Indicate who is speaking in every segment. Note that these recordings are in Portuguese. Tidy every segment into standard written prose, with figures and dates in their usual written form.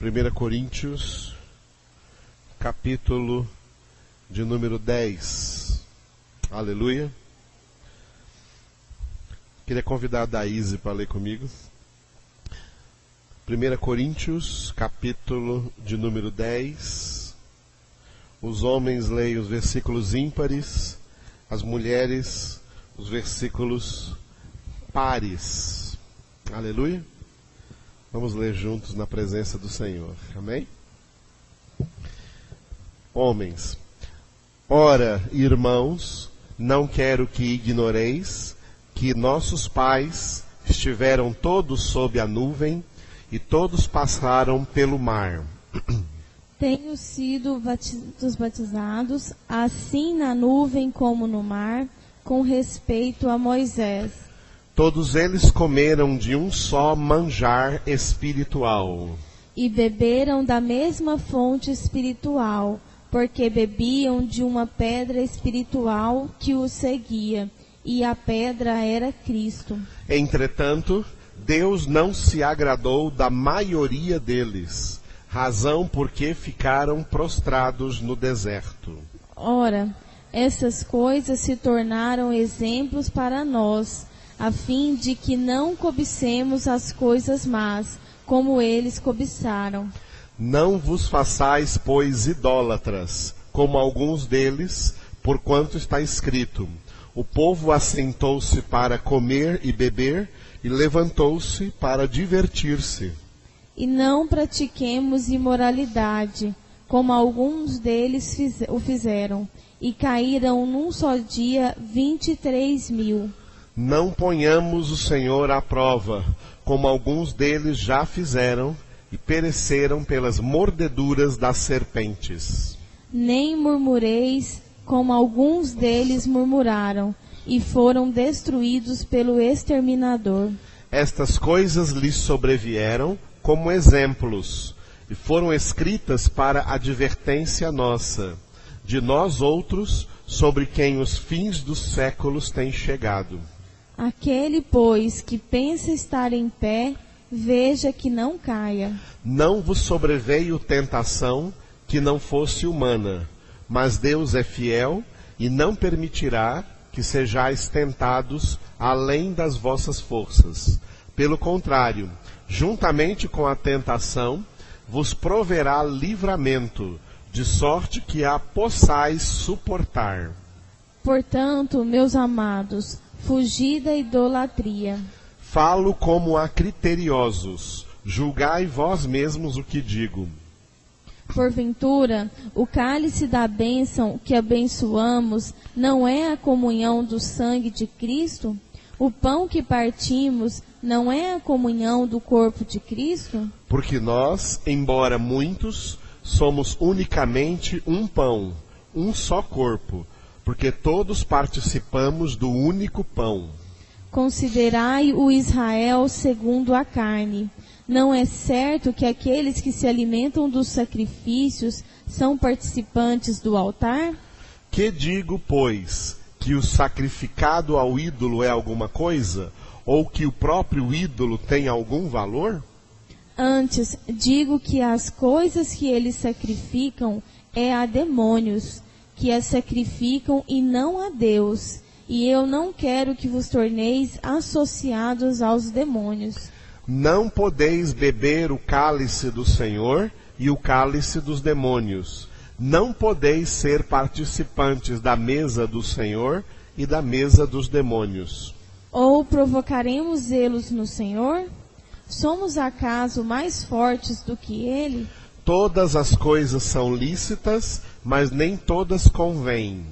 Speaker 1: 1 Coríntios, capítulo de número 10. Aleluia. Queria convidar a Daíse para ler comigo. 1 Coríntios, capítulo de número 10. Os homens leem os versículos ímpares, as mulheres os versículos pares. Aleluia. Vamos ler juntos na presença do Senhor. Amém? Homens, ora, irmãos, não quero que ignoreis que nossos pais estiveram todos sob a nuvem e todos passaram pelo mar.
Speaker 2: Tenho sido batizados, assim na nuvem como no mar, com respeito a Moisés.
Speaker 1: Todos eles comeram de um só manjar espiritual.
Speaker 2: E beberam da mesma fonte espiritual, porque bebiam de uma pedra espiritual que os seguia, e a pedra era Cristo.
Speaker 1: Entretanto, Deus não se agradou da maioria deles, razão porque ficaram prostrados no deserto.
Speaker 2: Ora, essas coisas se tornaram exemplos para nós, a fim de que não cobicemos as coisas más, como eles cobiçaram.
Speaker 1: Não vos façais, pois, idólatras, como alguns deles, porquanto está escrito: o povo assentou-se para comer e beber, e levantou-se para divertir-se.
Speaker 2: E não pratiquemos imoralidade, como alguns deles o fizeram, e caíram num só dia 23.000.
Speaker 1: Não ponhamos o Senhor à prova, como alguns deles já fizeram, e pereceram pelas mordeduras das serpentes.
Speaker 2: Nem murmureis, como alguns deles murmuraram, e foram destruídos pelo exterminador.
Speaker 1: Estas coisas lhes sobrevieram como exemplos, e foram escritas para advertência nossa, de nós outros, sobre quem os fins dos séculos têm chegado.
Speaker 2: Aquele, pois, que pensa estar em pé, veja que não caia.
Speaker 1: Não vos sobreveio tentação que não fosse humana, mas Deus é fiel e não permitirá que sejais tentados além das vossas forças. Pelo contrário, juntamente com a tentação, vos proverá livramento, de sorte que a possais suportar.
Speaker 2: Portanto, meus amados, fugi da idolatria.
Speaker 1: Falo como a criteriosos, julgai vós mesmos o que digo.
Speaker 2: Porventura, o cálice da bênção que abençoamos não é a comunhão do sangue de Cristo? O pão que partimos não é a comunhão do corpo de Cristo?
Speaker 1: Porque nós, embora muitos, somos unicamente um pão, um só corpo, porque todos participamos do único pão.
Speaker 2: Considerai o Israel segundo a carne. Não é certo que aqueles que se alimentam dos sacrifícios são participantes do altar?
Speaker 1: Que digo, pois, que o sacrificado ao ídolo é alguma coisa? Ou que o próprio ídolo tem algum valor?
Speaker 2: Antes, digo que as coisas que eles sacrificam é a demônios, que as sacrificam e não a Deus. E eu não quero que vos torneis associados aos demônios.
Speaker 1: Não podeis beber o cálice do Senhor e o cálice dos demônios. Não podeis ser participantes da mesa do Senhor e da mesa dos demônios.
Speaker 2: Ou provocaremos zelos no Senhor? Somos acaso mais fortes do que Ele?
Speaker 1: Todas as coisas são lícitas, mas nem todas convêm.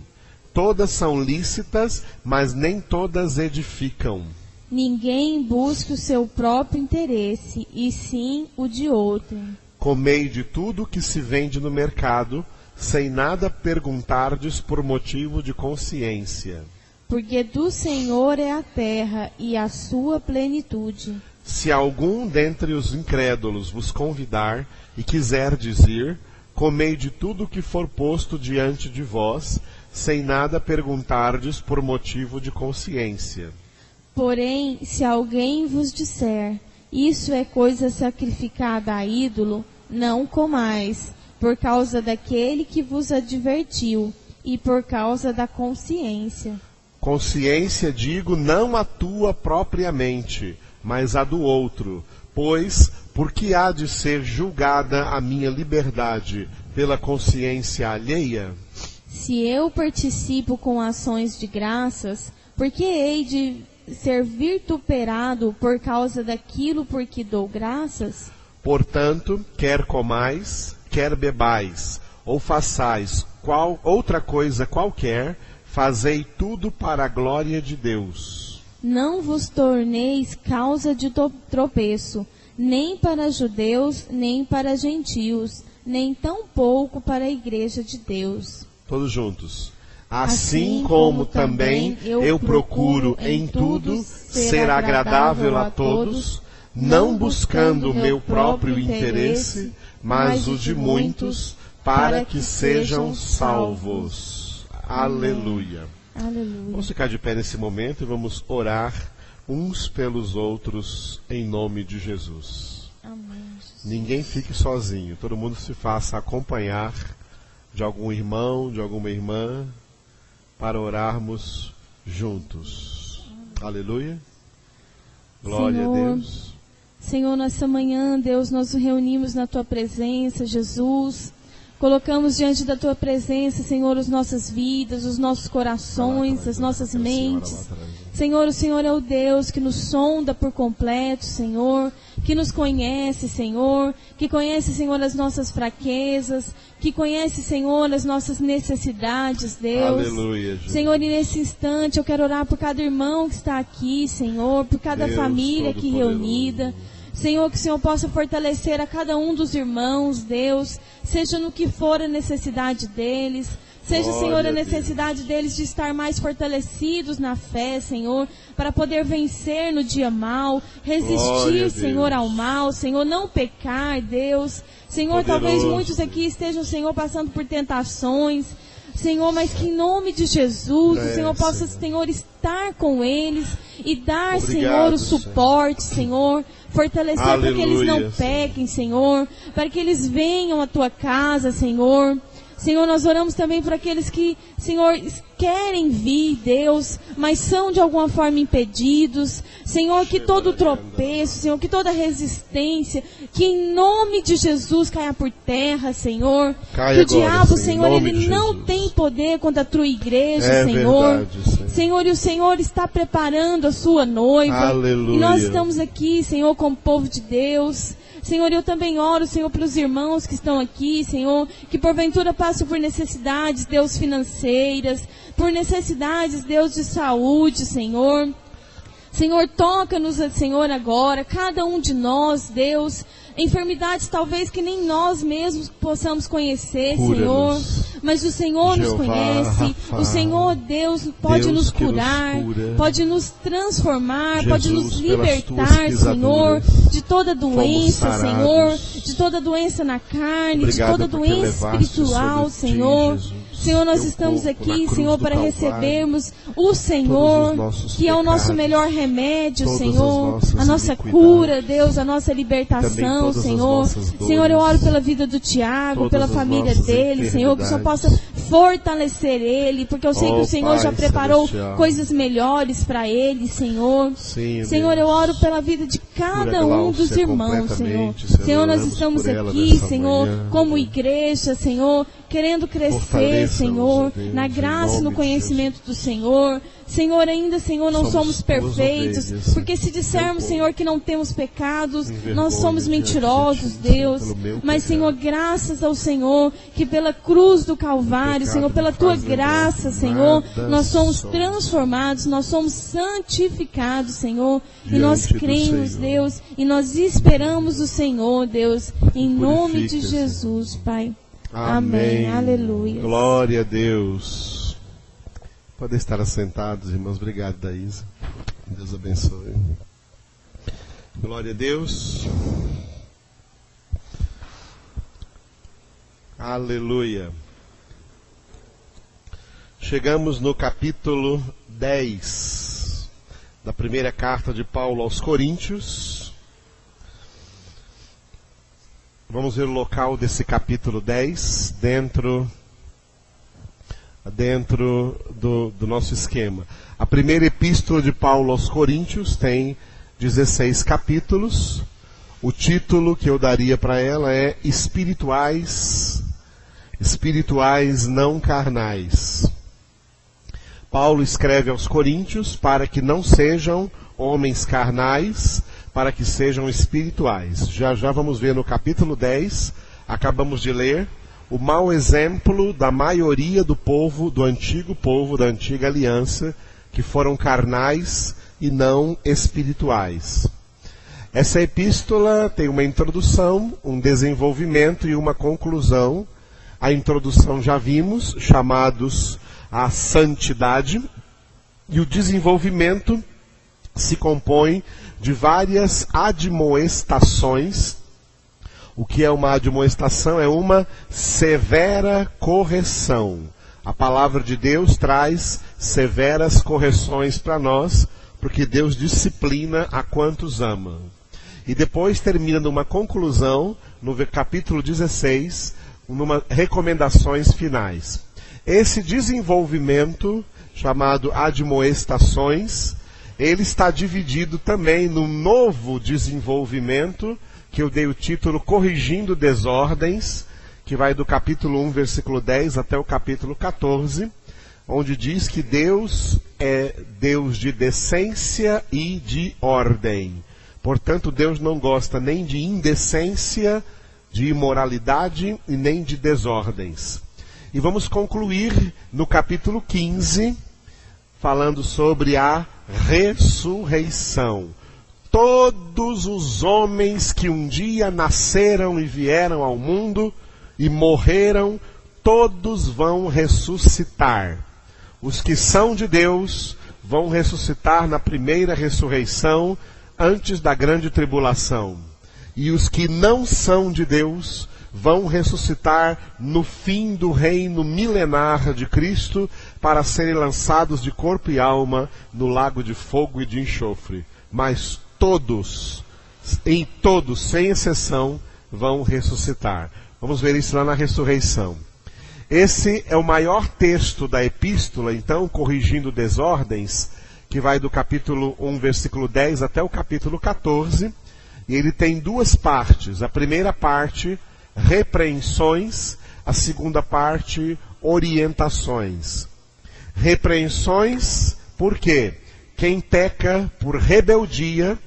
Speaker 1: Todas são lícitas, mas nem todas edificam.
Speaker 2: Ninguém busque o seu próprio interesse, e sim o de outro.
Speaker 1: Comei de tudo que se vende no mercado, sem nada perguntardes por motivo de consciência.
Speaker 2: Porque do Senhor é a terra e a sua plenitude.
Speaker 1: Se algum dentre os incrédulos vos convidar e quiser dizer, comei de tudo que for posto diante de vós, sem nada perguntardes por motivo de consciência.
Speaker 2: Porém, se alguém vos disser, isso é coisa sacrificada a ídolo, não comais, por causa daquele que vos advertiu, e por causa da consciência.
Speaker 1: Consciência, digo, não a tua propriamente, mas a do outro. Pois, por que há de ser julgada a minha liberdade pela consciência alheia?
Speaker 2: Se eu participo com ações de graças, por que hei de ser vituperado por causa daquilo por que dou graças?
Speaker 1: Portanto, quer comais, quer bebais, ou façais outra coisa qualquer, fazei tudo para a glória de Deus.
Speaker 2: Não vos torneis causa de tropeço, nem para judeus, nem para gentios, nem tampouco para a igreja de Deus.
Speaker 1: Todos juntos. Assim como também eu procuro em tudo ser agradável a todos, não buscando o meu próprio interesse, mas o de muitos, para que sejam salvos. Aleluia.
Speaker 2: Aleluia.
Speaker 1: Vamos ficar de pé nesse momento e vamos orar uns pelos outros em nome de Jesus.
Speaker 2: Amém, Jesus.
Speaker 1: Ninguém fique sozinho, todo mundo se faça acompanhar de algum irmão, de alguma irmã, para orarmos juntos. Aleluia. Glória
Speaker 2: Senhor,
Speaker 1: a Deus.
Speaker 2: Senhor, nessa manhã, Deus, nós nos reunimos na Tua presença, Jesus. Colocamos diante da Tua presença, Senhor, as nossas vidas, os nossos corações, as nossas mentes. Senhor, o Senhor é o Deus que nos sonda por completo, Senhor, que nos conhece, Senhor, que conhece, Senhor, as nossas fraquezas, que conhece, Senhor, as nossas necessidades, Deus.
Speaker 1: Aleluia, Jesus.
Speaker 2: Senhor, e nesse instante eu quero orar por cada irmão que está aqui, Senhor, por cada
Speaker 1: Deus
Speaker 2: família aqui
Speaker 1: Todo-Poderoso.
Speaker 2: reunida. Senhor, que o Senhor possa fortalecer a cada um dos irmãos, Deus, seja no que for a necessidade deles, seja,
Speaker 1: Glória
Speaker 2: Senhor, a
Speaker 1: a Deus.
Speaker 2: necessidade deles de estar mais fortalecidos na fé, Senhor, para poder vencer no dia mal,
Speaker 1: Glória a
Speaker 2: resistir,
Speaker 1: Deus.
Speaker 2: Senhor, ao mal, Senhor, não pecar, Deus. Senhor,
Speaker 1: Poderoso,
Speaker 2: talvez muitos
Speaker 1: Deus.
Speaker 2: aqui estejam, Senhor, passando por tentações, Senhor, mas que em nome de Jesus, o Senhor possa, Senhor, estar com eles e dar,
Speaker 1: Obrigado,
Speaker 2: Senhor, o
Speaker 1: Senhor.
Speaker 2: suporte, Senhor, fortalecer para que eles não
Speaker 1: Aleluia,
Speaker 2: pequem, Senhor, para que eles venham à Tua casa, Senhor. Senhor, nós oramos também por aqueles que, Senhor, querem vir, Deus, mas são de alguma forma impedidos. Senhor, que todo tropeço, Senhor, que toda resistência, que em nome de Jesus caia por terra, Senhor.
Speaker 1: Caia
Speaker 2: Que o
Speaker 1: agora,
Speaker 2: diabo,
Speaker 1: Senhor, em
Speaker 2: Senhor,
Speaker 1: nome
Speaker 2: ele
Speaker 1: de
Speaker 2: não
Speaker 1: Jesus.
Speaker 2: tem poder contra a Tua igreja,
Speaker 1: É
Speaker 2: Senhor.
Speaker 1: verdade, Senhor.
Speaker 2: Senhor, e o Senhor está preparando a sua noiva.
Speaker 1: Aleluia.
Speaker 2: E nós estamos aqui, Senhor, como povo de Deus. Senhor, eu também oro, Senhor, pelos irmãos que estão aqui, Senhor, que porventura passam por necessidades, Deus, financeiras, por necessidades, Deus, de saúde, Senhor. Senhor, toca-nos, Senhor, agora, cada um de nós, Deus, enfermidades talvez que nem nós mesmos possamos conhecer,
Speaker 1: Cura-nos.
Speaker 2: Senhor, mas o Senhor nos
Speaker 1: Jeová,
Speaker 2: conhece,
Speaker 1: Rafa,
Speaker 2: o Senhor, Deus, pode
Speaker 1: Deus
Speaker 2: nos
Speaker 1: que nos
Speaker 2: curar,
Speaker 1: cura.
Speaker 2: pode nos transformar,
Speaker 1: Jesus,
Speaker 2: pode nos
Speaker 1: pelas
Speaker 2: libertar,
Speaker 1: tuas
Speaker 2: Senhor,
Speaker 1: pisaduras,
Speaker 2: de toda doença,
Speaker 1: fomos
Speaker 2: Senhor,
Speaker 1: sarados.
Speaker 2: de toda doença na carne,
Speaker 1: Obrigado
Speaker 2: de toda
Speaker 1: porque
Speaker 2: doença
Speaker 1: levaste
Speaker 2: espiritual,
Speaker 1: sobre ti,
Speaker 2: Senhor.
Speaker 1: Jesus,
Speaker 2: Senhor, nós
Speaker 1: teu
Speaker 2: estamos
Speaker 1: corpo na
Speaker 2: aqui,
Speaker 1: cruz
Speaker 2: Senhor,
Speaker 1: do
Speaker 2: para
Speaker 1: Calvário,
Speaker 2: recebermos o
Speaker 1: todos
Speaker 2: Senhor,
Speaker 1: os nossos
Speaker 2: que é o nosso
Speaker 1: pecados,
Speaker 2: melhor remédio,
Speaker 1: todas as
Speaker 2: Senhor,
Speaker 1: nossas
Speaker 2: a nossa
Speaker 1: iniquidades,
Speaker 2: cura, Deus, a nossa
Speaker 1: também
Speaker 2: libertação,
Speaker 1: todas as
Speaker 2: Senhor.
Speaker 1: nossas dores,
Speaker 2: Senhor, eu oro pela vida do Tiago,
Speaker 1: todas
Speaker 2: pela
Speaker 1: as
Speaker 2: família
Speaker 1: nossas
Speaker 2: dele, Senhor, que o Senhor possa
Speaker 1: enfermidades.
Speaker 2: fortalecer ele, porque eu sei que
Speaker 1: Oh,
Speaker 2: o Senhor já
Speaker 1: Pai
Speaker 2: preparou
Speaker 1: celestial.
Speaker 2: coisas melhores para ele, Senhor.
Speaker 1: Sim,
Speaker 2: Senhor, eu
Speaker 1: Deus.
Speaker 2: oro pela vida de cada
Speaker 1: Cura
Speaker 2: um dos
Speaker 1: Gláucia
Speaker 2: irmãos, Senhor.
Speaker 1: completamente, Senhor.
Speaker 2: Senhor, nós
Speaker 1: Oramos
Speaker 2: estamos
Speaker 1: por ela
Speaker 2: aqui,
Speaker 1: nessa
Speaker 2: Senhor,
Speaker 1: manhã,
Speaker 2: como
Speaker 1: Deus.
Speaker 2: igreja, Senhor, querendo crescer,
Speaker 1: Fortaleça-nos,
Speaker 2: Senhor,
Speaker 1: ó Deus,
Speaker 2: na
Speaker 1: em
Speaker 2: graça e
Speaker 1: nome
Speaker 2: no
Speaker 1: de
Speaker 2: conhecimento do Senhor. Senhor, ainda, Senhor, não
Speaker 1: Somos
Speaker 2: somos
Speaker 1: tuas
Speaker 2: perfeitos,
Speaker 1: ovelhas,
Speaker 2: porque se dissermos,
Speaker 1: teu
Speaker 2: Senhor, que não temos pecados,
Speaker 1: Envergonha
Speaker 2: nós somos
Speaker 1: diante de
Speaker 2: mentirosos,
Speaker 1: ti,
Speaker 2: Deus.
Speaker 1: pelo meu
Speaker 2: Mas,
Speaker 1: pecado.
Speaker 2: Senhor, graças ao Senhor, que pela cruz do Calvário,
Speaker 1: pecado
Speaker 2: Senhor, pela
Speaker 1: me
Speaker 2: Tua
Speaker 1: faz lembrar
Speaker 2: graça,
Speaker 1: que
Speaker 2: Senhor,
Speaker 1: nada
Speaker 2: nós somos
Speaker 1: somos.
Speaker 2: transformados, nós somos santificados, Senhor, e
Speaker 1: Diante
Speaker 2: nós
Speaker 1: do
Speaker 2: cremos,
Speaker 1: Senhor.
Speaker 2: Deus, e nós esperamos o Senhor, Deus, em nome de
Speaker 1: Purifica,
Speaker 2: Jesus, Pai.
Speaker 1: Amém.
Speaker 2: Aleluia.
Speaker 1: Glória a Deus. Podem estar assentados, irmãos. Obrigado, Daísa. Deus abençoe. Glória a Deus. Aleluia. Chegamos no capítulo 10 da primeira carta de Paulo aos Coríntios. Vamos ver o local desse capítulo 10 dentro do nosso esquema. A primeira epístola de Paulo aos Coríntios tem 16 capítulos. O título que eu daria para ela é Espirituais não carnais. Paulo escreve aos Coríntios para que não sejam homens carnais, para que sejam espirituais. Já vamos ver no capítulo 10, acabamos de ler, o mau exemplo da maioria do povo, do antigo povo, da antiga aliança, que foram carnais e não espirituais. Essa epístola tem uma introdução, um desenvolvimento e uma conclusão. A introdução já vimos, chamados a santidade, e o desenvolvimento se compõe de várias admoestações. O que é uma admoestação? É uma severa correção. A palavra de Deus traz severas correções para nós, porque Deus disciplina a quantos ama. E depois termina numa conclusão, no capítulo 16, numa recomendações finais. Esse desenvolvimento, chamado admoestações, ele está dividido também num novo desenvolvimento, que eu dei o título Corrigindo Desordens, que vai do capítulo 1, versículo 10 até o capítulo 14, onde diz que Deus é Deus de decência e de ordem. Portanto, Deus não gosta nem de indecência, de imoralidade e nem de desordens. E vamos concluir no capítulo 15, falando sobre a ressurreição. Todos os homens que um dia nasceram e vieram ao mundo e morreram, todos vão ressuscitar. Os que são de Deus vão ressuscitar na primeira ressurreição, antes da grande tribulação. E os que não são de Deus vão ressuscitar no fim do reino milenar de Cristo, para serem lançados de corpo e alma no lago de fogo e de enxofre. Mas todos, sem exceção, vão ressuscitar. Vamos ver isso lá na ressurreição. Esse é o maior texto da epístola, então, Corrigindo Desordens, que vai do capítulo 1, versículo 10 até o capítulo 14, e ele tem duas partes. A primeira parte, repreensões, a segunda parte, orientações. Repreensões, por quê? Quem peca por rebeldia,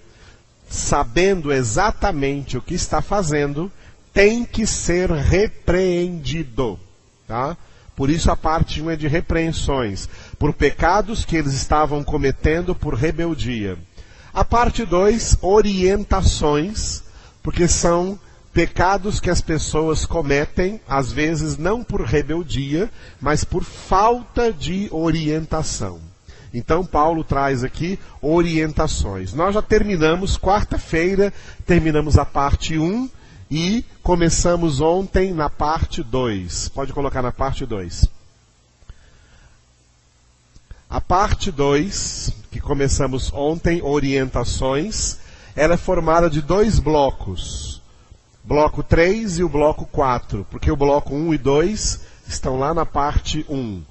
Speaker 1: sabendo exatamente o que está fazendo, tem que ser repreendido. Tá? Por isso a parte 1 é de repreensões, por pecados que eles estavam cometendo por rebeldia. A parte 2, orientações, porque são pecados que as pessoas cometem, às vezes não por rebeldia, mas por falta de orientação. Então Paulo traz aqui orientações. Nós já terminamos, quarta-feira, terminamos a parte 1 e começamos ontem na parte 2. Pode colocar na parte 2. A parte 2, que começamos ontem, orientações, ela é formada de dois blocos. Bloco 3 e o bloco 4, porque o bloco 1 e 2 estão lá na parte 1.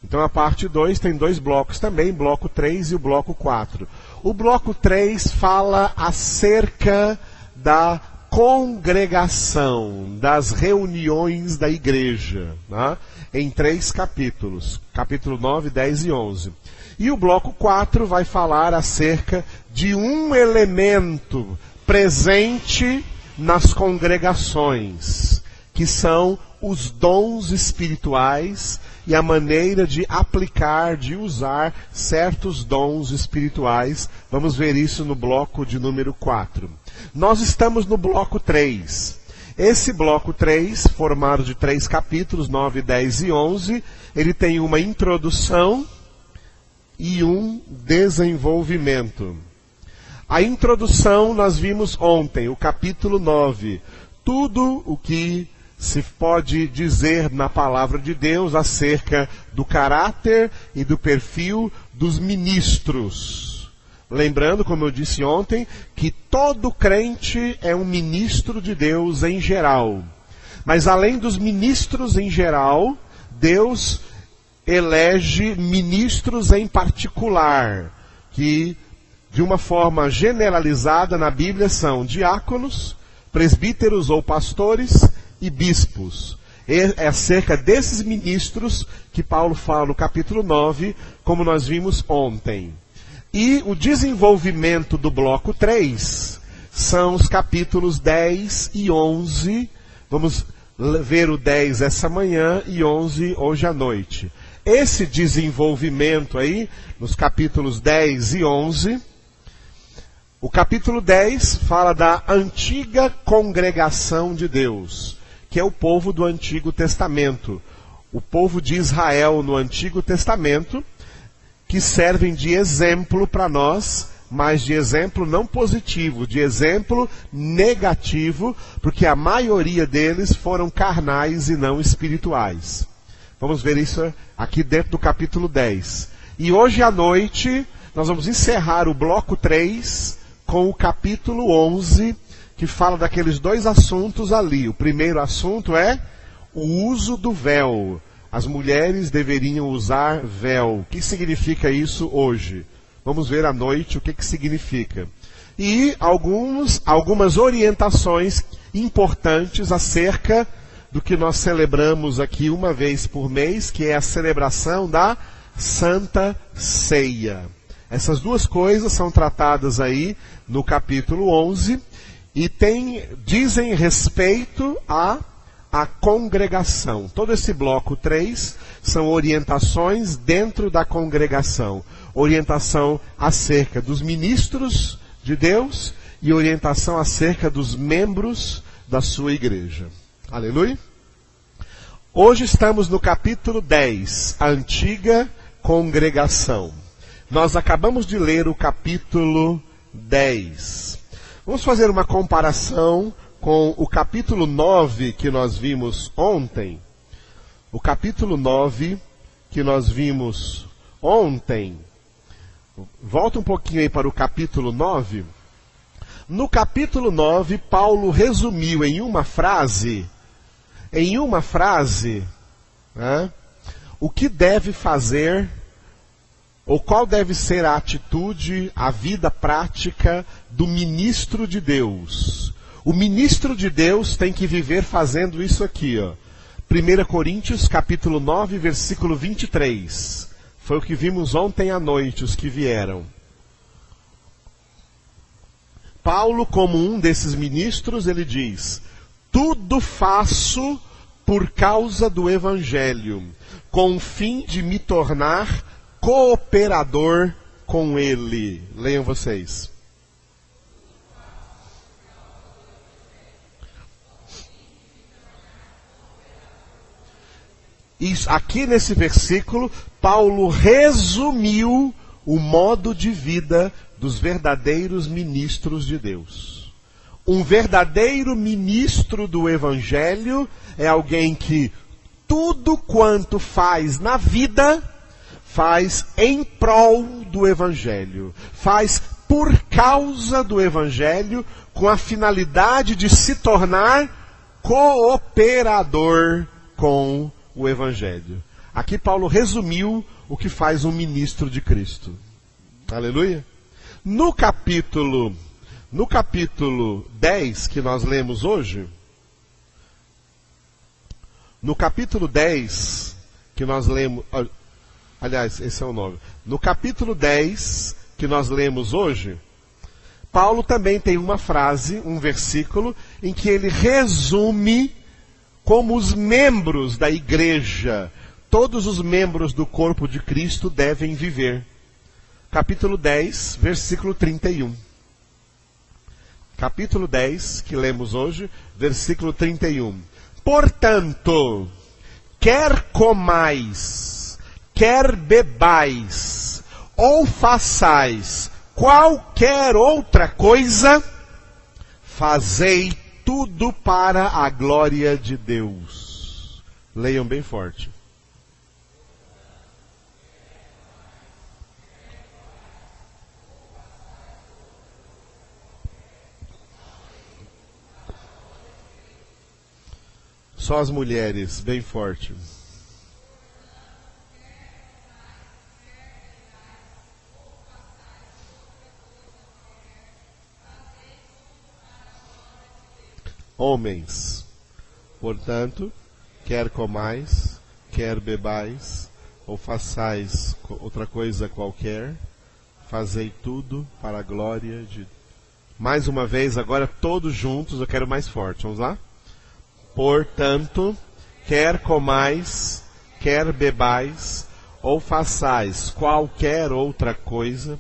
Speaker 1: Então a parte 2 tem dois blocos também, bloco 3 e o bloco 4. O bloco 3 fala acerca da congregação, das reuniões da igreja, né? Em 3 capítulos, capítulo 9, 10 e 11. E o bloco 4 vai falar acerca de um elemento presente nas congregações, que são os dons espirituais e a maneira de aplicar, de usar certos dons espirituais. Vamos ver isso no bloco de número 4. Nós estamos no bloco 3. Esse bloco 3, formado de 3 capítulos, 9, 10 e 11, ele tem uma introdução e um desenvolvimento. A introdução nós vimos ontem, o capítulo 9. Tudo o que se pode dizer na palavra de Deus acerca do caráter e do perfil dos ministros. Lembrando, como eu disse ontem, que todo crente é um ministro de Deus em geral. Mas além dos ministros em geral, Deus elege ministros em particular, que de uma forma generalizada na Bíblia são diáconos, presbíteros ou pastores e bispos. É acerca desses ministros que Paulo fala no capítulo 9, como nós vimos ontem. E o desenvolvimento do bloco 3 são os capítulos 10 e 11. Vamos ver o 10 essa manhã e 11 hoje à noite. Esse desenvolvimento aí, nos capítulos 10 e 11, o capítulo 10 fala da antiga congregação de Deus, que é o povo do Antigo Testamento. O povo de Israel no Antigo Testamento, que servem de exemplo para nós, mas de exemplo não positivo, de exemplo negativo, porque a maioria deles foram carnais e não espirituais. Vamos ver isso aqui dentro do capítulo 10. E hoje à noite, nós vamos encerrar o bloco 3 com o capítulo 11, que fala daqueles dois assuntos ali. O primeiro assunto é o uso do véu. As mulheres deveriam usar véu. O que significa isso hoje? Vamos ver à noite o que significa. E algumas orientações importantes acerca do que nós celebramos aqui uma vez por mês, que é a celebração da Santa Ceia. Essas duas coisas são tratadas aí no capítulo 11 e dizem respeito à congregação. Todo esse bloco 3 são orientações dentro da congregação. Orientação acerca dos ministros de Deus e orientação acerca dos membros da sua igreja. Aleluia. Hoje estamos no capítulo 10, a antiga congregação. Nós acabamos de ler o capítulo 10. Vamos fazer uma comparação com o capítulo 9 que nós vimos ontem. O capítulo 9 que nós vimos ontem. Volta um pouquinho aí para o capítulo 9. No capítulo 9, Paulo resumiu em uma frase, né, o que deve fazer, ou qual deve ser a atitude, a vida prática do ministro de Deus. O ministro de Deus tem que viver fazendo isso aqui, ó. 1 Coríntios, capítulo 9, versículo 23. Foi o que vimos ontem à noite, os que vieram. Paulo, como um desses ministros, ele diz: tudo faço por causa do Evangelho, com o fim de me tornar cooperador com ele. Leiam vocês. Isso, aqui nesse versículo, Paulo resumiu o modo de vida dos verdadeiros ministros de Deus. Um verdadeiro ministro do Evangelho é alguém que tudo quanto faz na vida, faz em prol do Evangelho. Faz por causa do Evangelho, com a finalidade de se tornar cooperador com o Evangelho. Aqui Paulo resumiu o que faz um ministro de Cristo. Aleluia. No capítulo 10 que nós lemos hoje, no capítulo 10 que nós lemos, aliás, esse é o 9. No capítulo 10 que nós lemos hoje, Paulo também tem uma frase, um versículo, em que ele resume como os membros da igreja, todos os membros do corpo de Cristo devem viver. Capítulo 10, versículo 31. Capítulo 10, que lemos hoje, versículo 31. Portanto, quer comais, quer bebais, ou façais qualquer outra coisa, fazei tudo para a glória de Deus. Leiam bem forte. Só as mulheres, bem forte. Homens, portanto, quer comais, quer bebais, ou façais outra coisa qualquer, fazei tudo para a glória de... Mais uma vez, agora todos juntos, eu quero mais forte, vamos lá? Portanto, quer comais, quer bebais, ou façais qualquer outra coisa,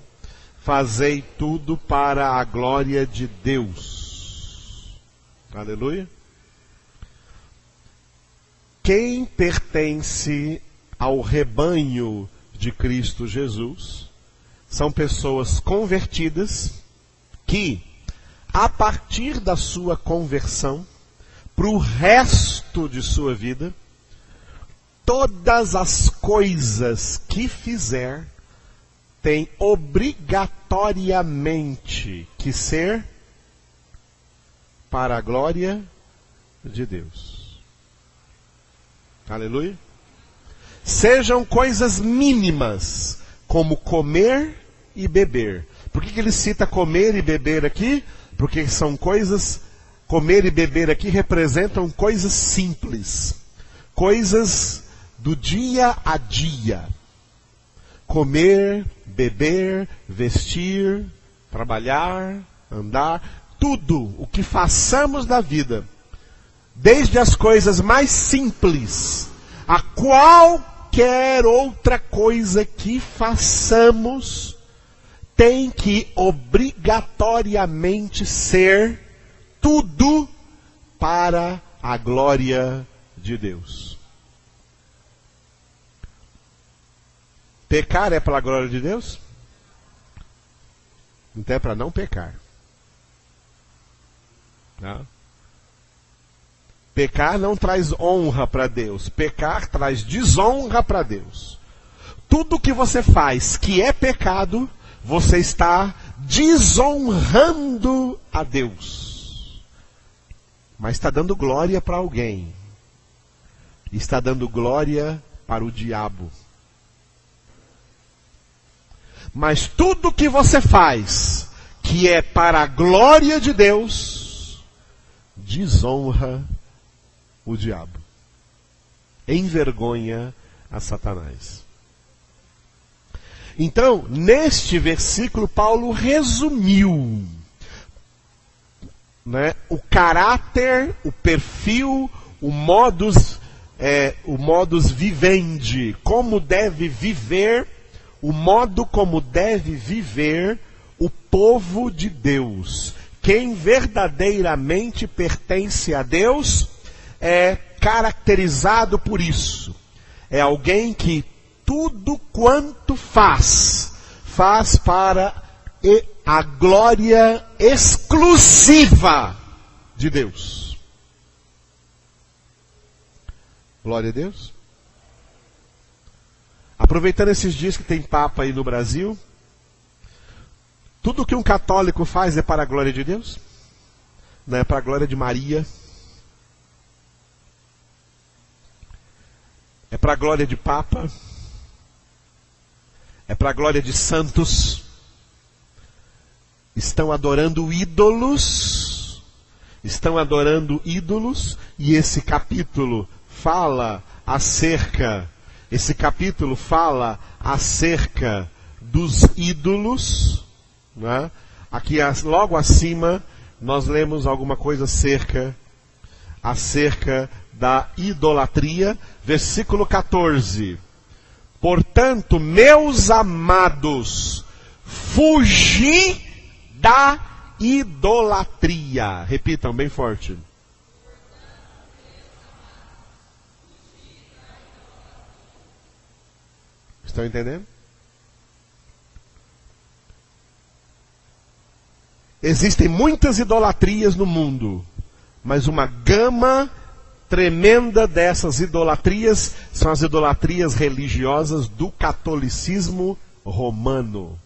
Speaker 1: fazei tudo para a glória de Deus. Aleluia. Quem pertence ao rebanho de Cristo Jesus são pessoas convertidas que, a partir da sua conversão, para o resto de sua vida, todas as coisas que fizer tem obrigatoriamente que ser para a glória de Deus. Aleluia. Sejam coisas mínimas, como comer e beber. Por que ele cita comer e beber aqui? Porque são coisas, comer e beber aqui representam coisas simples, coisas do dia a dia. Comer, beber, vestir, trabalhar, andar, tudo o que façamos na vida, desde as coisas mais simples a qualquer outra coisa que façamos, tem que obrigatoriamente ser tudo para a glória de Deus. Pecar é para a glória de Deus? Então é para não pecar. Não. Pecar não traz honra para Deus. Pecar traz desonra para Deus. Tudo que você faz que é pecado, você está desonrando a Deus. Mas está dando glória para alguém. Está dando glória para o diabo. Mas tudo que você faz que é para a glória de Deus, desonra o diabo, envergonha a Satanás. Então, neste versículo, Paulo resumiu, né, o caráter, o perfil, o modus vivendi, como deve viver, o modo como deve viver o povo de Deus. Quem verdadeiramente pertence a Deus é caracterizado por isso. É alguém que tudo quanto faz para a glória exclusiva de Deus. Glória a Deus. Aproveitando esses dias que tem Papa aí no Brasil, tudo que um católico faz é para a glória de Deus? Não é para a glória de Maria? É para a glória de Papa? É para a glória de santos? Estão adorando ídolos? Estão adorando ídolos? E esse capítulo fala acerca dos ídolos. Né? Aqui logo acima nós lemos alguma coisa acerca da idolatria, versículo 14. Portanto, meus amados, fugi da idolatria. Repitam bem forte. Estão entendendo? Existem muitas idolatrias no mundo, mas uma gama tremenda dessas idolatrias são as idolatrias religiosas do catolicismo romano.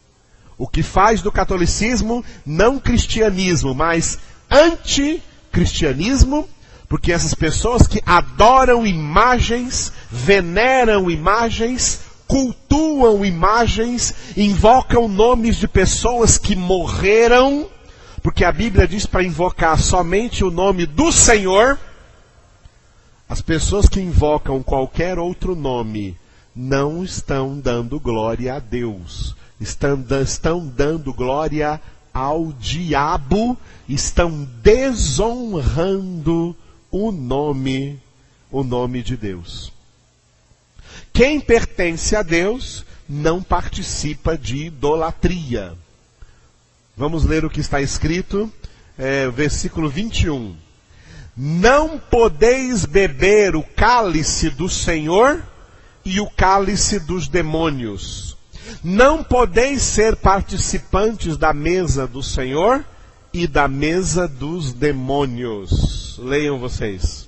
Speaker 1: O que faz do catolicismo não cristianismo, mas anticristianismo, Porque essas pessoas que adoram imagens, veneram imagens, cultuam imagens, invocam nomes de pessoas que morreram, porque a Bíblia diz para invocar somente o nome do Senhor. As pessoas que invocam qualquer outro nome não estão dando glória a Deus. Estão dando glória ao diabo, estão desonrando o nome de Deus. Quem pertence a Deus não participa de idolatria. Vamos ler o que está escrito, versículo 21. Não podeis beber o cálice do Senhor e o cálice dos demônios. Não podeis ser participantes da mesa do Senhor e da mesa dos demônios. Leiam vocês.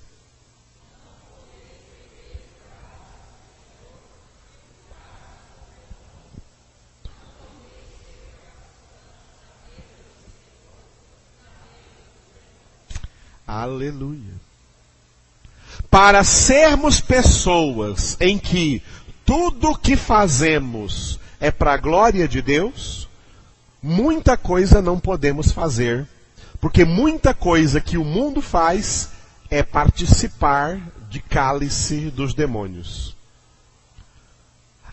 Speaker 1: Aleluia. Para sermos pessoas em que tudo que fazemos é para a glória de Deus, muita coisa não podemos fazer, porque muita coisa que o mundo faz é participar de cálice dos demônios.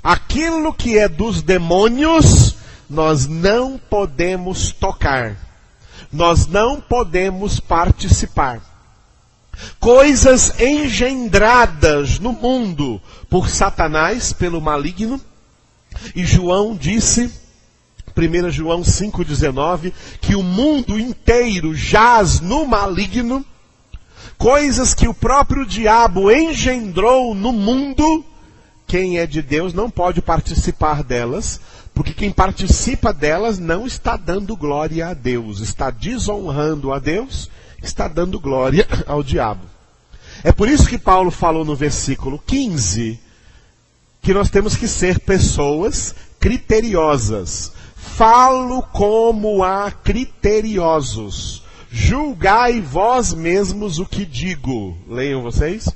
Speaker 1: Aquilo que é dos demônios, nós não podemos tocar. Nós não podemos participar. Coisas engendradas no mundo por Satanás, pelo maligno. E João disse, 1 João 5,19, que o mundo inteiro jaz no maligno. Coisas que o próprio diabo engendrou no mundo. Quem é de Deus não pode participar delas, porque quem participa delas não está dando glória a Deus, está desonrando a Deus, está dando glória ao diabo. É por isso que Paulo falou no versículo 15, que nós temos que ser pessoas criteriosas. Falo como a criteriosos. Julgai vós mesmos o que digo. Leiam vocês.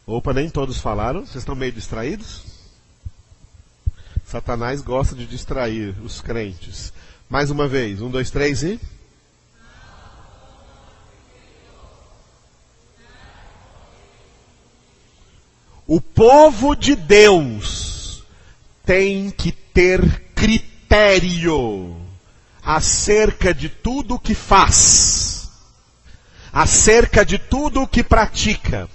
Speaker 1: Opa, nem todos falaram. Vocês estão meio distraídos? Satanás gosta de distrair os crentes. Mais uma vez. 1, 2, 3 e... O povo de Deus tem que ter critério acerca de tudo o que faz, acerca de tudo o que pratica.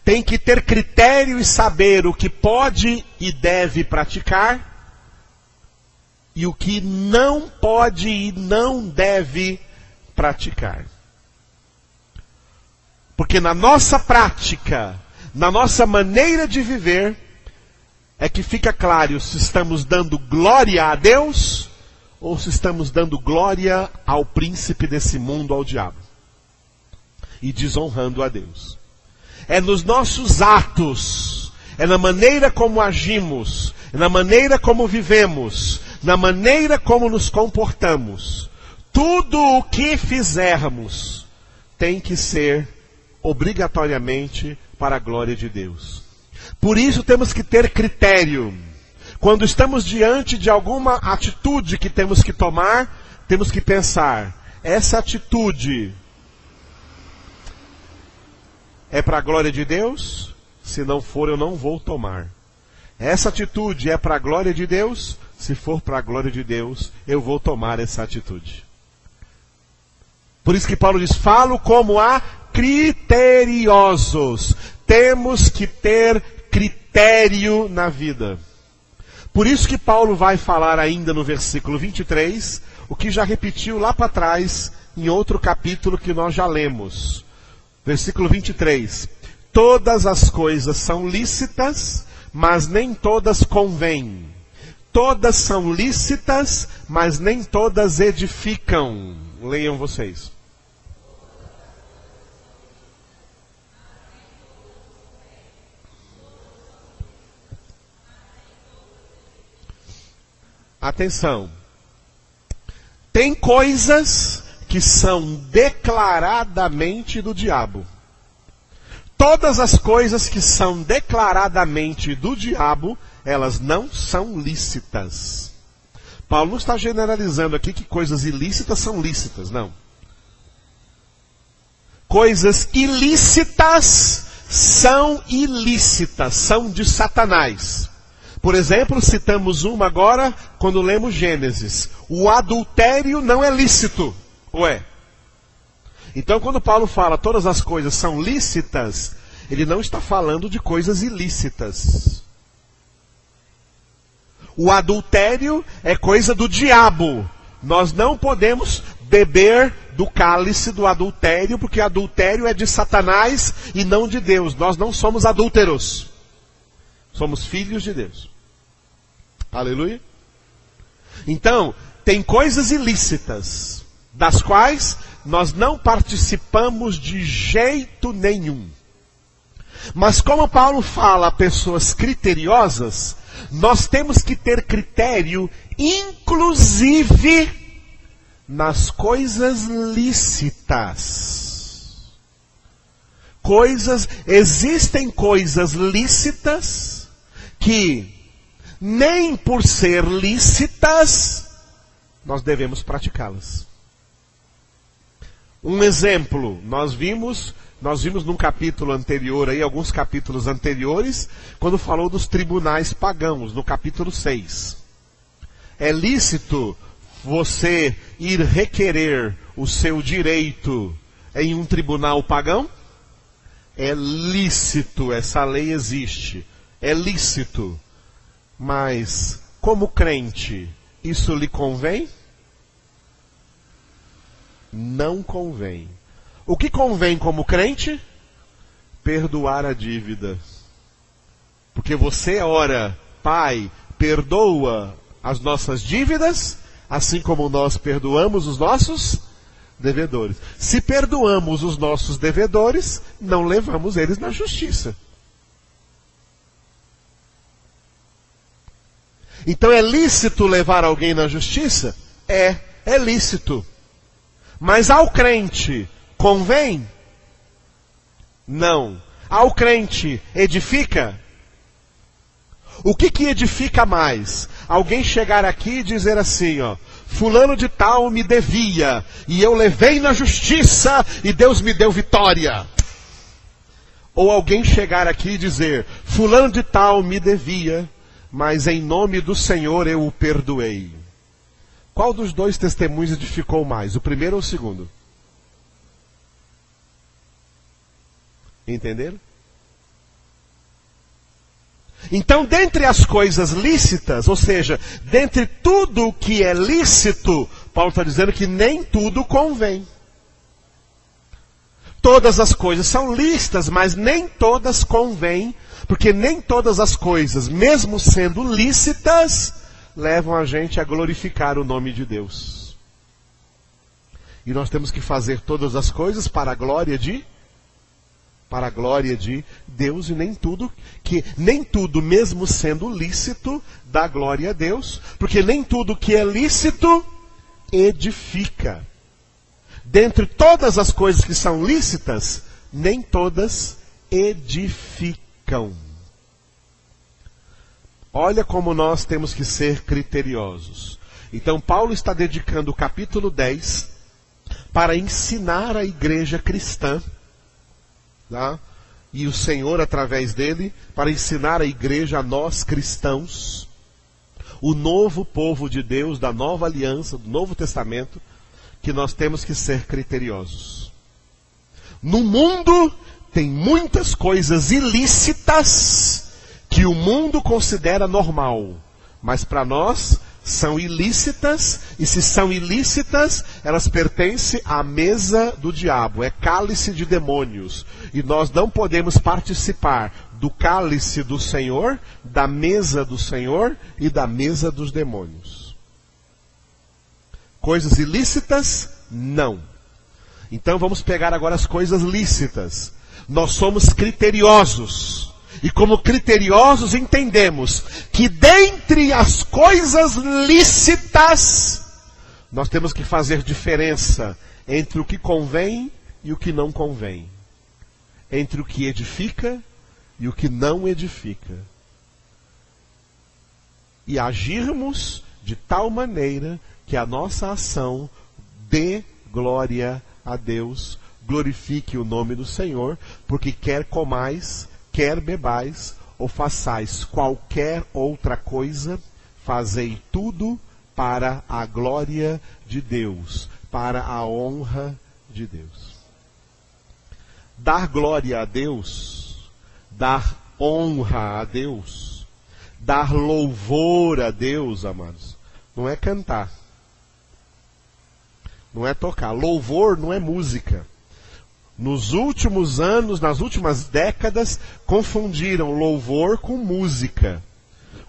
Speaker 1: Tem que ter critério e saber o que pode e deve praticar e o que não pode e não deve praticar. Porque na nossa prática, na nossa maneira de viver, é que fica claro se estamos dando glória a Deus ou se estamos dando glória ao príncipe desse mundo, ao diabo. E desonrando a Deus. É nos nossos atos, é na maneira como agimos, é na maneira como vivemos, na maneira como nos comportamos. Tudo o que fizermos tem que ser obrigatoriamente para a glória de Deus. Por isso temos que ter critério. Quando estamos diante de alguma atitude que temos que tomar, temos que pensar, essa atitude é para a glória de Deus? Se não for, eu não vou tomar. Essa atitude é para a glória de Deus? Se for para a glória de Deus, eu vou tomar essa atitude. Por isso que Paulo diz, falo como a criteriosos. Temos que ter critério na vida. Por isso que Paulo vai falar ainda no versículo 23, o que já repetiu lá para trás, em outro capítulo que nós já lemos. Versículo 23. Todas as coisas são lícitas, mas nem todas convêm. Todas são lícitas, mas nem todas edificam. Leiam vocês. Atenção. Tem coisas que são declaradamente do diabo. Todas as coisas que são declaradamente do diabo, elas não são lícitas. Paulo não está generalizando aqui que coisas ilícitas são lícitas, não. Coisas ilícitas são ilícitas, são de Satanás. Por exemplo, citamos uma agora quando lemos Gênesis. O adultério não é lícito, ou é? Então, quando Paulo fala todas as coisas são lícitas, ele não está falando de coisas ilícitas. O adultério é coisa do diabo. Nós não podemos beber do cálice do adultério, porque adultério é de Satanás e não de Deus. Nós não somos adúlteros. Somos filhos de Deus. Aleluia. Então, tem coisas ilícitas, das quais nós não participamos de jeito nenhum. Mas como Paulo fala a pessoas criteriosas, nós temos que ter critério, inclusive nas coisas lícitas. Existem coisas lícitas que, nem por ser lícitas, nós devemos praticá-las. Um exemplo, nós vimos num capítulo anterior, aí, alguns capítulos anteriores, quando falou dos tribunais pagãos, no capítulo 6. É lícito você ir requerer o seu direito em um tribunal pagão? É lícito, essa lei existe. É lícito. Mas, como crente, isso lhe convém? Não convém. O que convém como crente? Perdoar a dívida. Porque você ora, Pai, perdoa as nossas dívidas, assim como nós perdoamos os nossos devedores. Se perdoamos os nossos devedores, não levamos eles na justiça. Então é lícito levar alguém na justiça? É lícito. Mas ao crente convém? Não. Ao crente edifica? O que edifica mais? Alguém chegar aqui e dizer assim, ó, fulano de tal me devia, e eu levei na justiça, e Deus me deu vitória. Ou alguém chegar aqui e dizer, fulano de tal me devia, mas em nome do Senhor eu o perdoei. Qual dos dois testemunhos edificou mais? O primeiro ou o segundo? Entenderam? Então, dentre as coisas lícitas, ou seja, dentre tudo que é lícito, Paulo está dizendo que nem tudo convém. Todas as coisas são lícitas, mas nem todas convêm, porque nem todas as coisas, mesmo sendo lícitas, levam a gente a glorificar o nome de Deus. E nós temos que fazer todas as coisas para a glória de Deus, e nem tudo, mesmo sendo lícito, dá glória a Deus, porque nem tudo que é lícito edifica. Dentre todas as coisas que são lícitas, nem todas edificam. Olha como nós temos que ser criteriosos. Então Paulo está dedicando o capítulo 10 para ensinar a igreja cristã, tá? E o Senhor através dele, para ensinar a igreja, a nós cristãos, o novo povo de Deus, da nova aliança, do Novo Testamento, que nós temos que ser criteriosos. No mundo tem muitas coisas ilícitas que o mundo considera normal, mas para nós são ilícitas, e se são ilícitas, elas pertencem à mesa do diabo, é cálice de demônios, e nós não podemos participar do cálice do Senhor, da mesa do Senhor e da mesa dos demônios. Coisas ilícitas, não. Então vamos pegar agora as coisas lícitas. Nós somos criteriosos. E como criteriosos entendemos que dentre as coisas lícitas, Nós temos que fazer diferença entre o que convém e o que não convém. Entre o que edifica e o que não edifica. E agirmos de tal maneira que a nossa ação dê glória a Deus, glorifique o nome do Senhor, porque quer comais, quer bebais, ou façais qualquer outra coisa, fazei tudo para a glória de Deus, para a honra de Deus. Dar glória a Deus, dar honra a Deus, dar louvor a Deus, amados, não é cantar, não é tocar. Louvor não é música. Nos últimos anos, nas últimas décadas, confundiram louvor com música.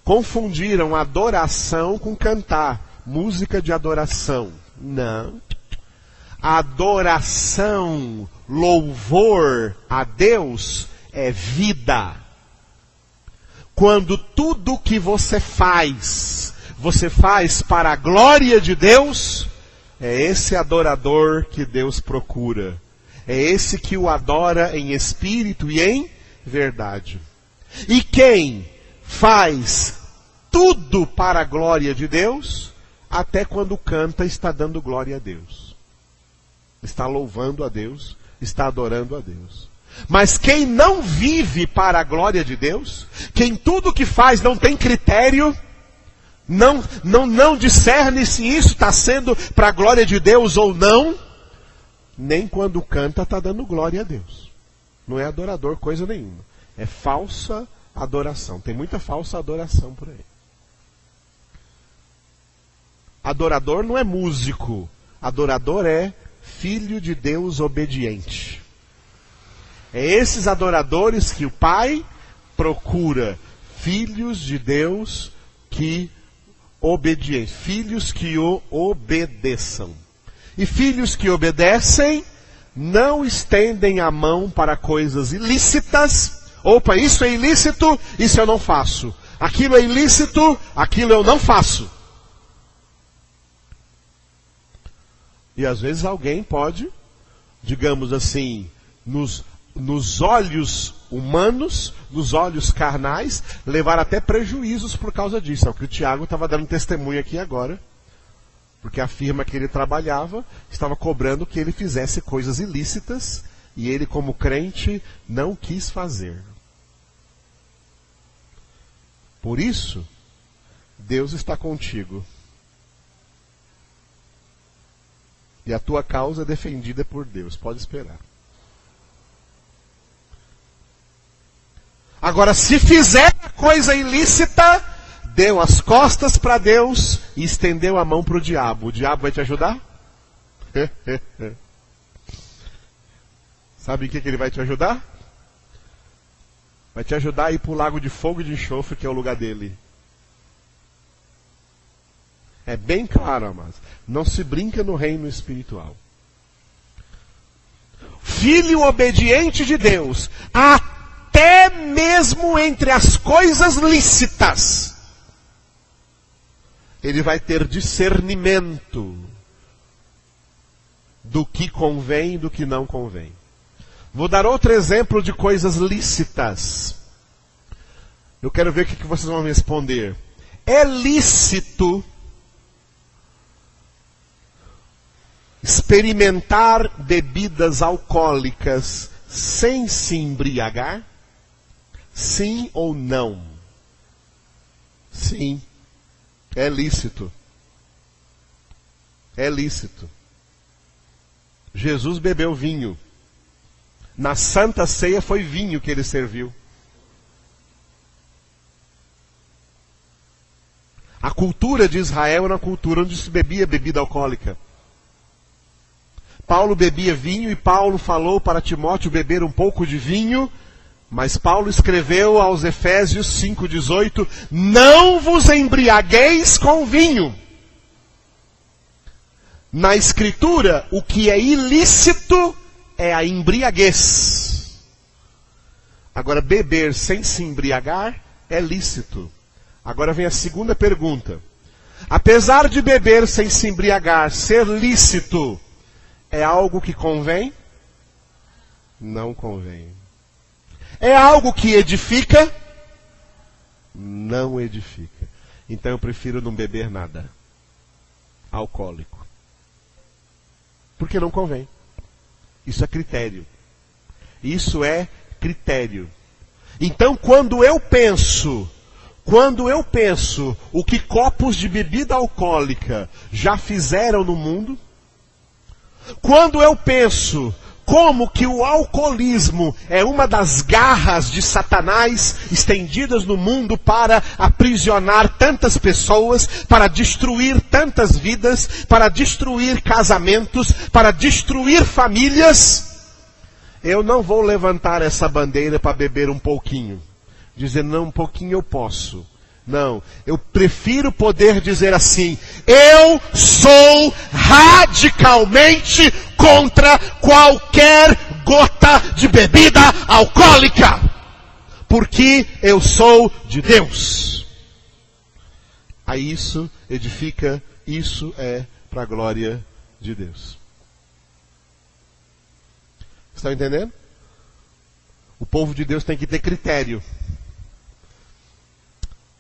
Speaker 1: Confundiram adoração com cantar. Música de adoração. Não. Adoração, louvor a Deus é vida. Quando tudo que você faz para a glória de Deus, é esse adorador que Deus procura. É esse que o adora em espírito e em verdade. E quem faz tudo para a glória de Deus, até quando canta, está dando glória a Deus. Está louvando a Deus, está adorando a Deus. Mas quem não vive para a glória de Deus, quem tudo que faz não tem critério, não discerne se isso está sendo para a glória de Deus ou não, nem quando canta está dando glória a Deus. Não é adorador coisa nenhuma. É falsa adoração. Tem muita falsa adoração por aí. Adorador não é músico. Adorador é filho de Deus obediente. É esses adoradores que o Pai procura. Filhos de Deus que obediem. Filhos que o obedeçam. E filhos que obedecem não estendem a mão para coisas ilícitas. Opa, isso é ilícito, isso eu não faço. Aquilo é ilícito, aquilo eu não faço. E às vezes alguém pode, digamos assim, nos olhos humanos, nos olhos carnais, levar até prejuízos por causa disso. É o que o Tiago estava dando testemunho aqui agora. Porque a firma que ele trabalhava estava cobrando que ele fizesse coisas ilícitas e ele, como crente, não quis fazer. Por isso, Deus está contigo. E a tua causa é defendida por Deus. Pode esperar. Agora, se fizer coisa ilícita, deu as costas para Deus e estendeu a mão para o diabo. O diabo vai te ajudar? Sabe em que ele vai te ajudar? Vai te ajudar a ir para o lago de fogo e de enxofre, que é o lugar dele. É bem claro, amados. Não se brinca no reino espiritual. Filho obediente de Deus, até mesmo entre as coisas lícitas, ele vai ter discernimento do que convém e do que não convém. Vou dar outro exemplo de coisas lícitas. Eu quero ver o que vocês vão responder. É lícito experimentar bebidas alcoólicas sem se embriagar? Sim ou não? Sim. É lícito. É lícito. Jesus bebeu vinho. Na Santa Ceia foi vinho que ele serviu. A cultura de Israel era uma cultura onde se bebia bebida alcoólica. Paulo bebia vinho e Paulo falou para Timóteo beber um pouco de vinho, mas Paulo escreveu aos Efésios 5,18, não vos embriagueis com vinho. Na Escritura, o que é ilícito é a embriaguez. Agora, beber sem se embriagar é lícito. Agora vem a segunda pergunta. Apesar de beber sem se embriagar ser lícito, é algo que convém? Não convém. É algo que edifica? Não edifica. Então eu prefiro não beber nada alcoólico. Porque não convém. Isso é critério. Isso é critério. Então quando eu penso o que copos de bebida alcoólica já fizeram no mundo, quando eu penso como que o alcoolismo é uma das garras de Satanás estendidas no mundo para aprisionar tantas pessoas, para destruir tantas vidas, para destruir casamentos, para destruir famílias, eu não vou levantar essa bandeira para beber um pouquinho. Dizer, não, um pouquinho eu posso. Não, eu prefiro poder dizer assim, eu sou radicalmente contra qualquer gota de bebida alcoólica, porque eu sou de Deus. Aí isso edifica, isso é para a glória de Deus. Estão entendendo? O povo de Deus tem que ter critério.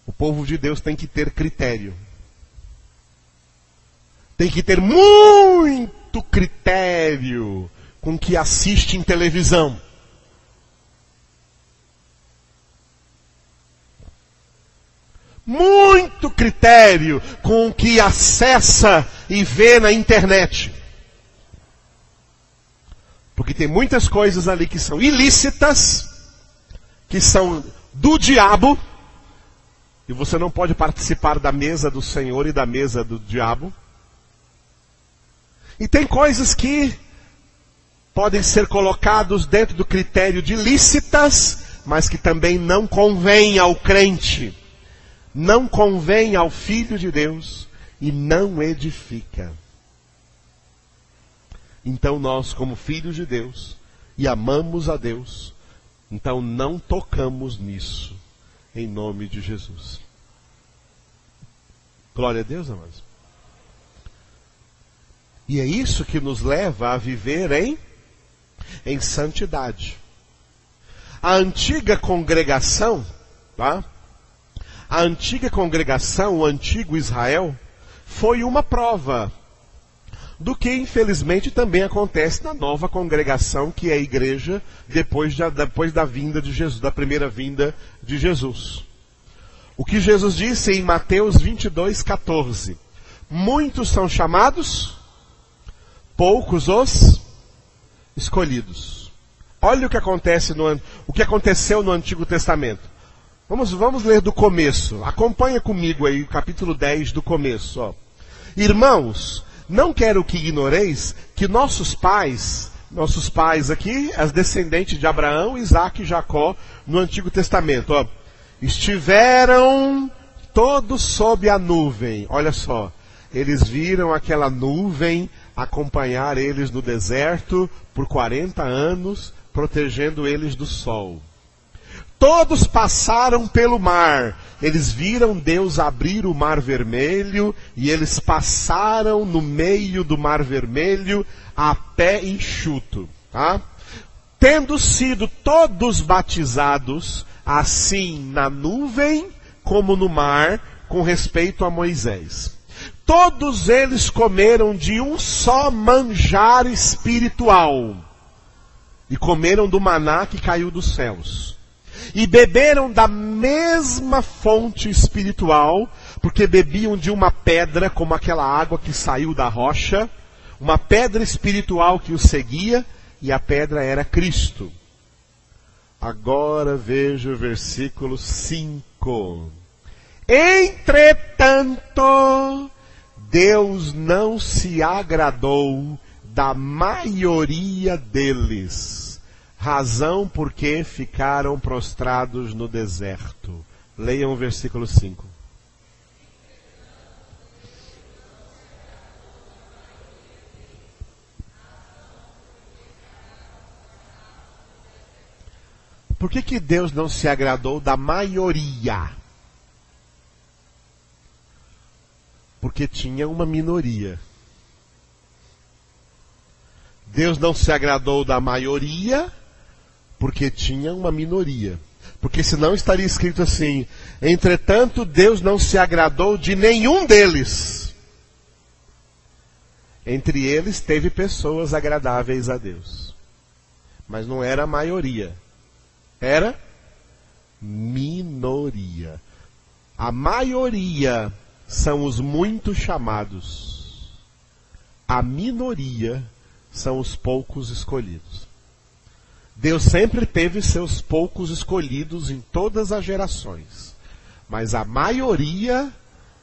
Speaker 1: O povo de Deus tem que ter critério. Tem que ter muito critério com o que assiste em televisão. Muito critério com o que acessa e vê na internet. Porque tem muitas coisas ali que são ilícitas, que são do diabo, e você não pode participar da mesa do Senhor e da mesa do diabo. E tem coisas que podem ser colocados dentro do critério de lícitas, mas que também não convém ao crente. Não convém ao Filho de Deus e não edifica. Então nós, como filhos de Deus, e amamos a Deus, então não tocamos nisso. Em nome de Jesus. Glória a Deus, amados. E é isso que nos leva a viver em santidade. A antiga congregação, tá? A antiga congregação, o antigo Israel, foi uma prova do que infelizmente também acontece na nova congregação, que é a igreja, depois da vinda de Jesus, da primeira vinda de Jesus. O que Jesus disse em Mateus 22:14. Muitos são chamados, poucos os escolhidos. Olha o que aconteceu no Antigo Testamento. Vamos ler do começo. Acompanha comigo aí o capítulo 10 do começo. Ó. Irmãos, não quero que ignoreis que nossos pais aqui, as descendentes de Abraão, Isaque e Jacó, no Antigo Testamento, ó, estiveram todos sob a nuvem. Olha só, eles viram aquela nuvem acompanhar eles no deserto por 40 anos, protegendo eles do sol. Todos passaram pelo mar. Eles viram Deus abrir o mar vermelho e eles passaram no meio do mar vermelho a pé enxuto. Tá? Tendo sido todos batizados, assim na nuvem como no mar, com respeito a Moisés. Todos eles comeram de um só manjar espiritual. E comeram do maná que caiu dos céus. E beberam da mesma fonte espiritual, porque bebiam de uma pedra, como aquela água que saiu da rocha, uma pedra espiritual que os seguia, e a pedra era Cristo. Agora veja o versículo 5. Entretanto, Deus não se agradou da maioria deles, razão porque ficaram prostrados no deserto. Leiam o versículo 5. Por que Deus não se agradou da maioria? Porque tinha uma minoria. Deus não se agradou da maioria, porque tinha uma minoria. Porque senão estaria escrito assim: entretanto, Deus não se agradou de nenhum deles. Entre eles teve pessoas agradáveis a Deus. Mas não era a maioria. Era minoria. A maioria são os muito chamados. A minoria são os poucos escolhidos. Deus sempre teve seus poucos escolhidos em todas as gerações. Mas a maioria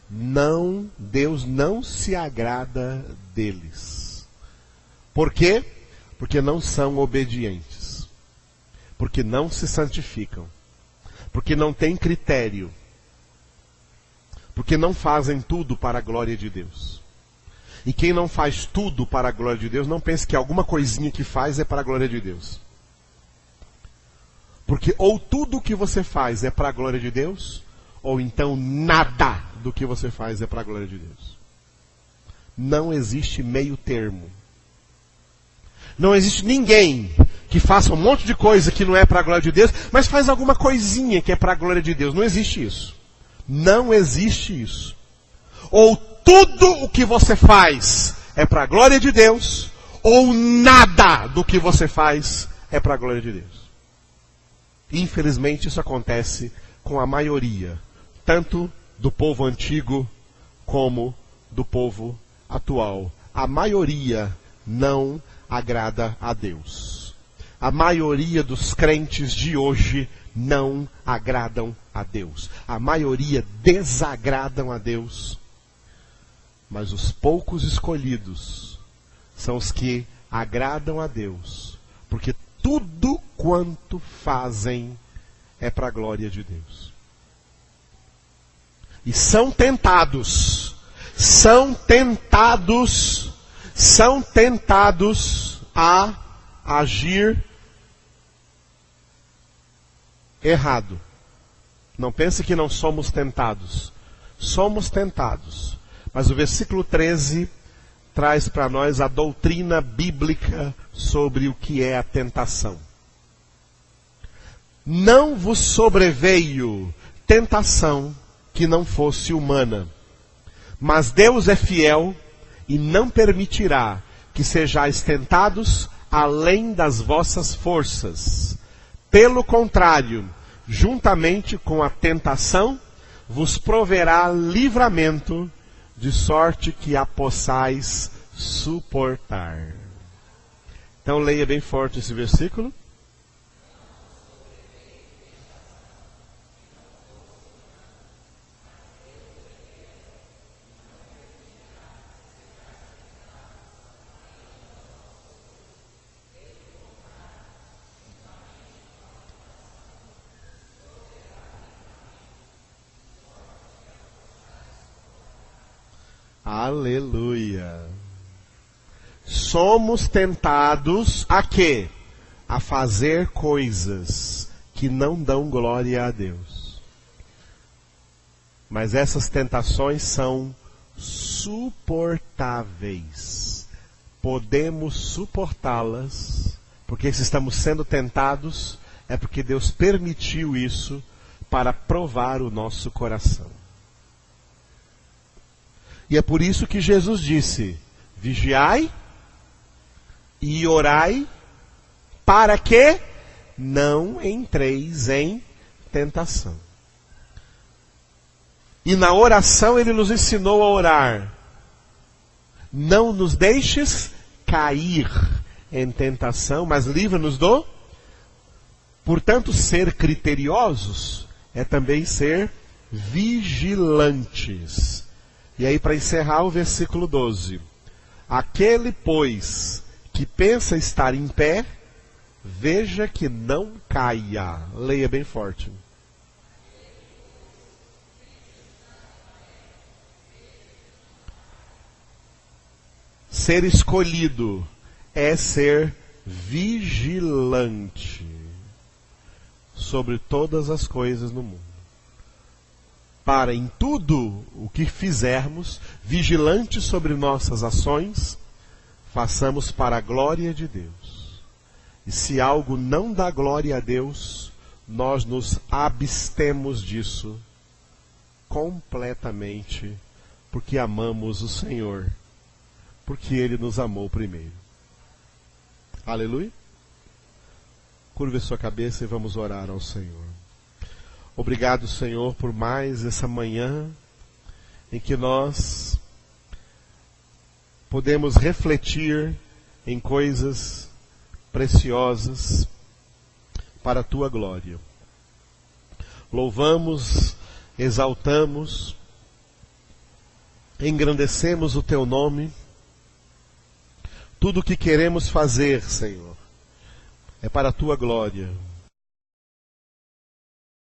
Speaker 1: não, Deus não se agrada deles. Por quê? Porque não são obedientes. Porque não se santificam. Porque não têm critério. Porque não fazem tudo para a glória de Deus. E quem não faz tudo para a glória de Deus, não pense que alguma coisinha que faz é para a glória de Deus. Porque ou tudo o que você faz é para a glória de Deus, ou então nada do que você faz é para a glória de Deus. Não existe meio termo. Não existe ninguém que faça um monte de coisa que não é para a glória de Deus, mas faz alguma coisinha que é para a glória de Deus. Não existe isso. Não existe isso. Ou tudo o que você faz é para a glória de Deus, ou nada do que você faz é para a glória de Deus. Infelizmente isso acontece com a maioria, tanto do povo antigo como do povo atual. A maioria não agrada a Deus. A maioria dos crentes de hoje não agradam a Deus. A maioria desagradam a Deus. Mas os poucos escolhidos são os que agradam a Deus. Porque tudo quanto fazem é para a glória de Deus. E são tentados a agir errado. Não pense que não somos tentados. Somos tentados. Mas o versículo 13 traz para nós a doutrina bíblica sobre o que é a tentação. Não vos sobreveio tentação que não fosse humana, mas Deus é fiel e não permitirá que sejais tentados além das vossas forças. Pelo contrário, juntamente com a tentação, vos proverá livramento, de sorte que a possais suportar. Então leia bem forte esse versículo. Aleluia. Somos tentados a quê? A fazer coisas que não dão glória a Deus. Mas essas tentações são suportáveis. Podemos suportá-las, porque se estamos sendo tentados, é porque Deus permitiu isso para provar o nosso coração. E é por isso que Jesus disse: vigiai e orai, para que não entreis em tentação. E na oração ele nos ensinou a orar: não nos deixes cair em tentação, mas livra-nos do... Portanto, ser criteriosos é também ser vigilantes. E aí, para encerrar, o versículo 12. Aquele, pois, que pensa estar em pé, veja que não caia. Leia bem forte. Ser escolhido é ser vigilante sobre todas as coisas no mundo. para em tudo o que fizermos, vigilantes sobre nossas ações, façamos para a glória de Deus. E se algo não dá glória a Deus, nós nos abstemos disso completamente, porque amamos o Senhor, porque Ele nos amou primeiro. Aleluia. Curve sua cabeça e vamos orar ao Senhor. Obrigado, Senhor, por mais essa manhã em que nós podemos refletir em coisas preciosas para a Tua glória. Louvamos, exaltamos, engrandecemos o Teu nome. Tudo o que queremos fazer, Senhor, é para a Tua glória.